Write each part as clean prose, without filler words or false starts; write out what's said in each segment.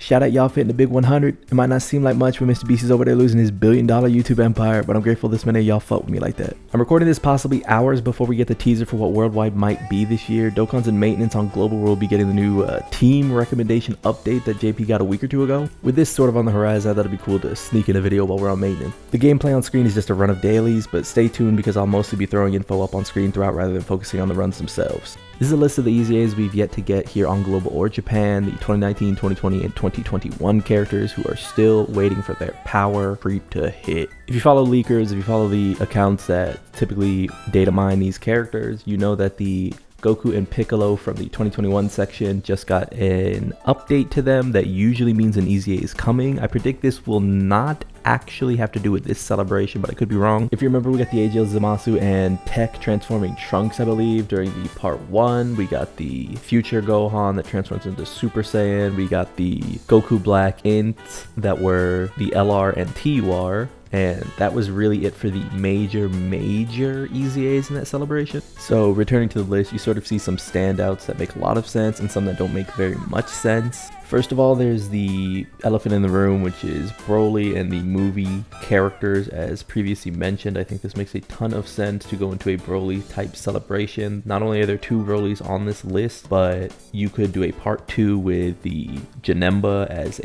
Shout out y'all for hitting the big 100. It might not seem like much when Mr. Beast is over there losing his $1 billion YouTube empire, but I'm grateful this many of y'all fuck with me like that. I'm recording this possibly hours before we get the teaser for what WorldWide might be this year. Dokkan's in maintenance on Global will be getting the new team recommendation update that JP got a week or two ago. With this sort of on the horizon, I thought it'd be cool to sneak in a video while we're on maintenance. The gameplay on screen is just a run of dailies, but stay tuned because I'll mostly be throwing info up on screen throughout rather than focusing on the runs themselves. This is a list of the easy A's we've yet to get here on Global or Japan, the 2019, 2020, and 2021 characters who are still waiting for their power creep to hit. If you follow leakers, if you follow the accounts that typically data mine these characters, you know that the Goku and Piccolo from the 2021 section just got an update to them that usually means an easy A is coming. I predict this will not actually have to do with this celebration, but I could be wrong. If you remember, we got the AGL Zamasu and Tech transforming Trunks, I believe, during the part 1. We got the future Gohan that transforms into Super Saiyan. We got the Goku Black Ints that were the LR and TUR. And that was really it for the major easy A's in that celebration. So returning to the list, you sort of see some standouts that make a lot of sense and some that don't make very much sense. First of all, there's the elephant in the room, which is Broly and the movie characters as previously mentioned. I think this makes a ton of sense to go into a Broly type celebration. Not only are there 2 Brolys on this list, but you could do a part 2 with the Janemba as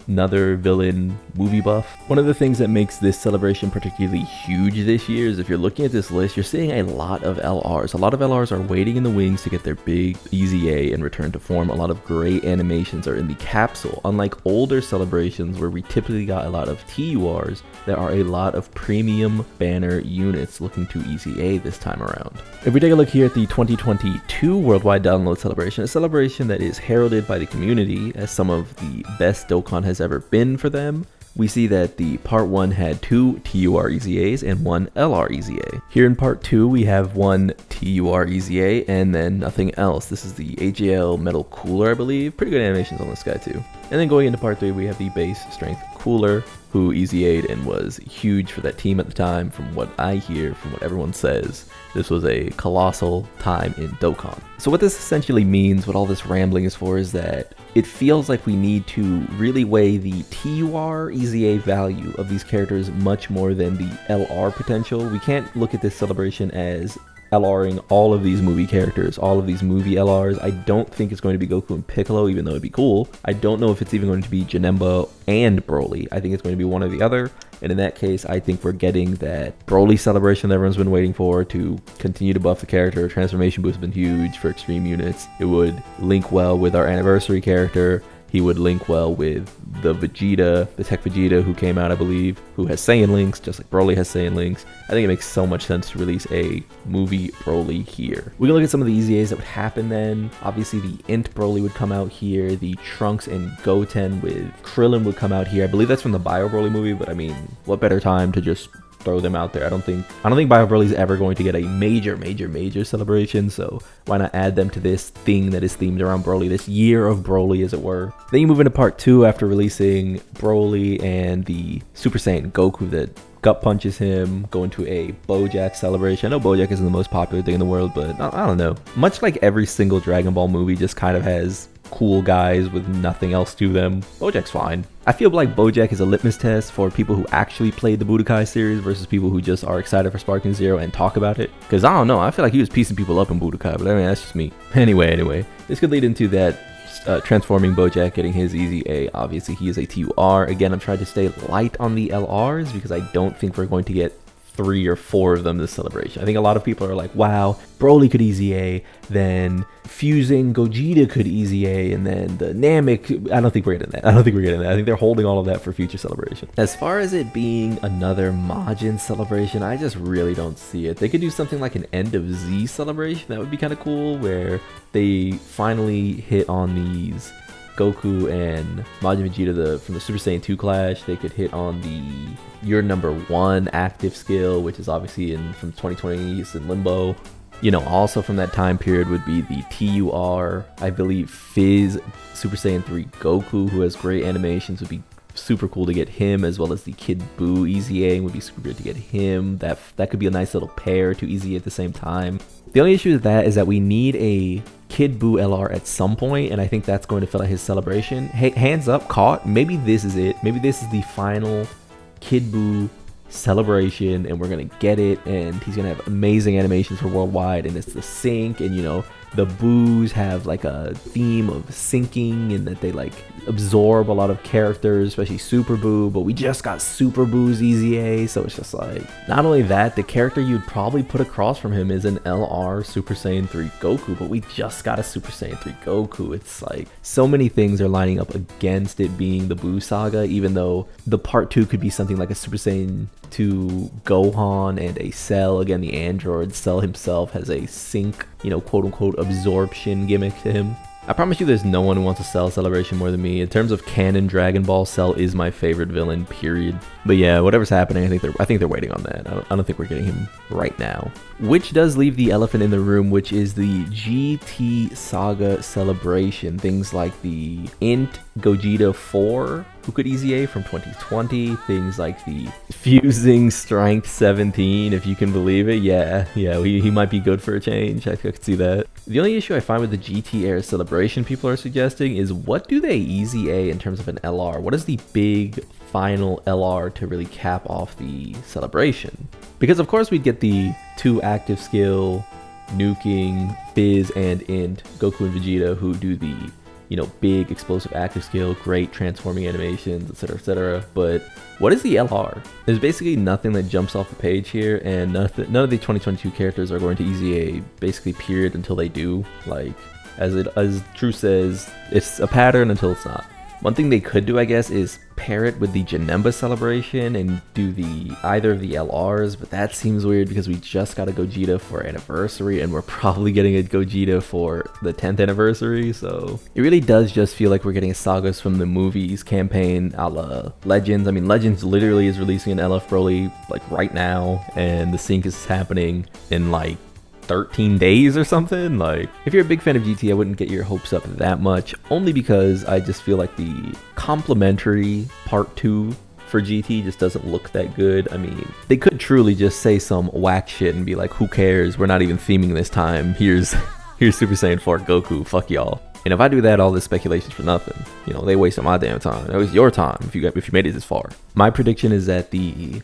another villain movie buff. One of the things that makes this celebration particularly huge this year is if you're looking at this list, you're seeing a lot of LRs. A lot of LRs are waiting in the wings to get their big easy A and return to form. A lot of great animations are in the capsule, unlike older celebrations where we typically got a lot of TURs. There are a lot of premium banner units looking to easy A this time around. If we take a look here at the 2022 Worldwide Download Celebration, a celebration that is heralded by the community as some of the best Dokkan has ever been for them, we see that the part 1 had 2 TUR easy A's and 1 LR easy A. Here in part 2, we have 1 TUR easy A and then nothing else. This is the AGL Metal Cooler, I believe. Pretty good animations on this guy too. And then going into part 3, we have the base strength Cooler, who easy A'd and was huge for that team at the time. From what I hear, from what everyone says, this was a colossal time in Dokkan. So what this essentially means, what all this rambling is for, is that it feels like we need to really weigh the TUR easy A value of these characters much more than the LR potential. We can't look at this celebration as LRing all of these movie characters, all of these movie LRs. I don't think it's going to be Goku and Piccolo, even though it'd be cool. I don't know if it's even going to be Janemba and Broly. I think it's going to be one or the other. And in that case, I think we're getting that Broly celebration that everyone's been waiting for to continue to buff the character. Transformation boost has been huge for extreme units. It would link well with our anniversary character. He would link well with the Vegeta, the Tech Vegeta who came out, I believe, who has Saiyan links, just like Broly has Saiyan links. I think it makes so much sense to release a movie Broly here. We can look at some of the easy A's that would happen then. Obviously, the Int Broly would come out here. The Trunks and Goten with Krillin would come out here. I believe that's from the Bio Broly movie, but I mean, what better time to just throw them out there. I don't think Bio Broly's ever going to get a major celebration, so why not add them to this thing that is themed around Broly, this year of Broly as it were. Then you move into part 2 after releasing Broly and the Super Saiyan Goku that gut punches him, go into a Bojack celebration. I know Bojack isn't the most popular thing in the world, but I don't know. Much like every single Dragon Ball movie just kind of has cool guys with nothing else to them, Bojack's fine. I feel like Bojack is a litmus test for people who actually played the Budokai series versus people who just are excited for Sparking Zero and talk about it. Because I don't know, I feel like he was piecing people up in Budokai, but I mean, that's just me. Anyway, this could lead into that transforming Bojack getting his easy A. Obviously, he is a TUR. Again, I'm trying to stay light on the LRs because I don't think we're going to get 3 or 4 of them this celebration. I think a lot of people are like, wow, Broly could easy A, then fusing Gogeta could easy A, and then the Namek. I don't think we're getting that. I think they're holding all of that for future celebration. As far as it being another Majin celebration, I just really don't see it. They could do something like an End of Z celebration. That would be kind of cool, where they finally hit on these Goku and Majin Vegeta from the Super Saiyan 2 clash. They could hit on the your number 1 active skill, which is obviously from 2020, it's in Limbo. You know, also from that time period would be the TUR, I believe Fizz Super Saiyan 3 Goku, who has great animations. Would be super cool to get him, as well as the Kid Buu Easy A would be super good to get him. That could be a nice little pair to Easy A at the same time. The only issue with that is that we need a Kid Buu LR at some point, and I think that's going to fill out his celebration. Hey, hands up, caught. Maybe this is it. Maybe this is the final Kid Buu celebration, and we're gonna get it, and he's gonna have amazing animations for WorldWide, and it's the sync, and you know, the Boos have like a theme of syncing, and that they like absorb a lot of characters, especially Super Buu, but we just got Super Boo's EZA, so it's just like, not only that, the character you'd probably put across from him is an LR Super Saiyan 3 Goku, but we just got a Super Saiyan 3 Goku. It's like, so many things are lining up against it being the Buu saga, even though the part 2 could be something like a Super Saiyan 2 Gohan and a Cell. Again, the android Cell himself has a sync, you know, quote unquote absorption gimmick to him. I promise you there's no one who wants a Cell celebration more than me. In terms of canon Dragon Ball, Cell is my favorite villain, period. But yeah, whatever's happening, I think they're waiting on that. I don't think we're getting him right now. Which does leave the elephant in the room, which is the GT Saga celebration. Things like the Int Gogeta 4, who could EZA from 2020. Things like the Fusing Strength 17, if you can believe it. Yeah, he might be good for a change. I could see that. The only issue I find with the GT era celebration people are suggesting is, what do they EZA in terms of an LR? What is the big final LR to really cap off the celebration? Because of course we'd get the 2 active skill, nuking, Fizz and Int, Goku and Vegeta, who do the, you know, big explosive active skill, great transforming animations, etc, etc. But what is the LR? There's basically nothing that jumps off the page here, and none of the 2022 characters are going to EZA basically period until they do. Like, as True says, it's a pattern until it's not. One thing they could do, I guess, is pair it with the Janemba celebration and do either of the LRs, but that seems weird because we just got a Gogeta for anniversary, and we're probably getting a Gogeta for the 10th anniversary, so it really does just feel like we're getting sagas from the movies campaign a la Legends. I mean, Legends literally is releasing an LF Broly like right now, and the sync is happening in like 13 days or something. Like, if you're a big fan of GT, I wouldn't get your hopes up that much, only because I just feel like the complimentary part 2 for GT just doesn't look that good. I mean, they could truly just say some whack shit and be like, who cares, we're not even theming this time, here's Super Saiyan 4 Goku, fuck y'all. And if I do that, all this speculation's for nothing. You know, they wasted my damn time. It was your time if you made it this far. My prediction is that the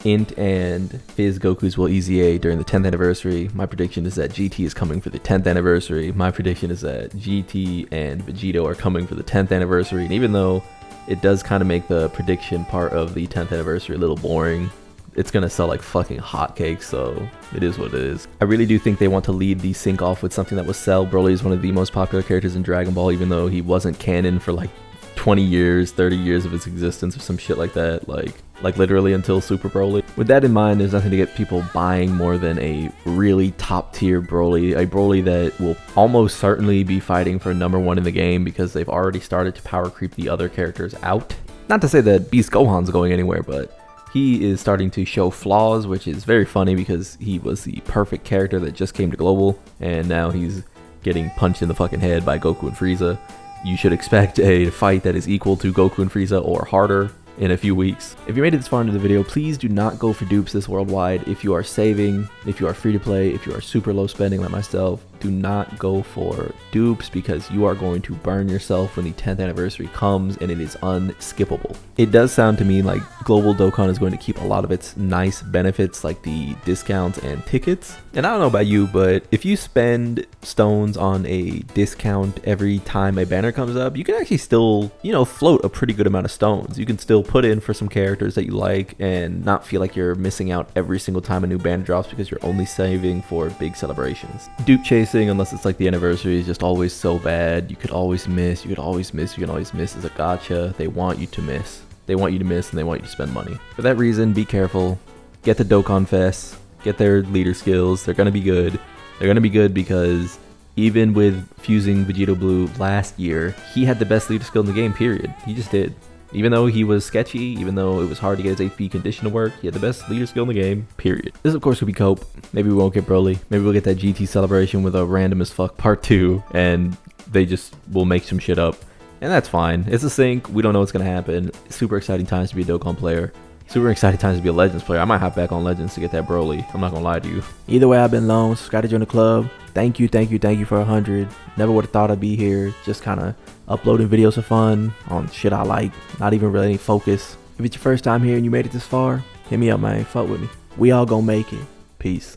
Int and Fizz Gokus will EZA during the 10th anniversary. My prediction is that GT is coming for the 10th anniversary. My prediction is that GT and Vegito are coming for the 10th anniversary. And even though it does kind of make the prediction part of the 10th anniversary a little boring, it's gonna sell like fucking hotcakes, so it is what it is. I really do think they want to lead the sync off with something that will sell. Broly is one of the most popular characters in Dragon Ball, even though he wasn't canon for like 20 years, 30 years of its existence or some shit like that, like literally until Super Broly. With that in mind, there's nothing to get people buying more than a really top tier Broly, a Broly that will almost certainly be fighting for #1 in the game because they've already started to power creep the other characters out. Not to say that Beast Gohan's going anywhere, but he is starting to show flaws, which is very funny because he was the perfect character that just came to Global, and now he's getting punched in the fucking head by Goku and Frieza. You should expect a fight that is equal to Goku and Frieza or harder in a few weeks. If you made it this far into the video, please do not go for dupes this WorldWide. If you are saving, if you are free to play, if you are super low spending like myself, do not go for dupes because you are going to burn yourself when the 10th anniversary comes, and it is unskippable. It does sound to me like Global Dokkan is going to keep a lot of its nice benefits like the discounts and tickets. And I don't know about you, but if you spend stones on a discount every time a banner comes up, you can actually still, you know, float a pretty good amount of stones. You can still put in for some characters that you like and not feel like you're missing out every single time a new banner drops because you're only saving for big celebrations. Dupe chasing, unless it's like the anniversary, is just always so bad. You could always miss, you could always miss, you can always miss. Is a gotcha. They want you to miss. They want you to miss and they want you to spend money. For that reason, be careful. Get the Dokkan Fest. Get their leader skills. They're going to be good. They're going to be good because even with fusing Vegito Blue last year, he had the best leader skill in the game, period. He just did. Even though he was sketchy, even though it was hard to get his HP condition to work, he had the best leader skill in the game, period. This, of course, could be Cope. Maybe we won't get Broly. Maybe we'll get that GT celebration with a random as fuck part 2, and they just will make some shit up. And that's fine. It's a sync. We don't know what's going to happen. Super exciting times to be a Dokkan player. Super exciting times to be a Legends player. I might hop back on Legends to get that Broly. I'm not gonna lie to you. Either way, I've been Lone. Subscribe to join the club. Thank you for 100. Never would have thought I'd be here. Just kind of uploading videos for fun on shit I like. Not even really any focus. If it's your first time here and you made it this far, hit me up, man. Fuck with me. We all gonna make it. Peace.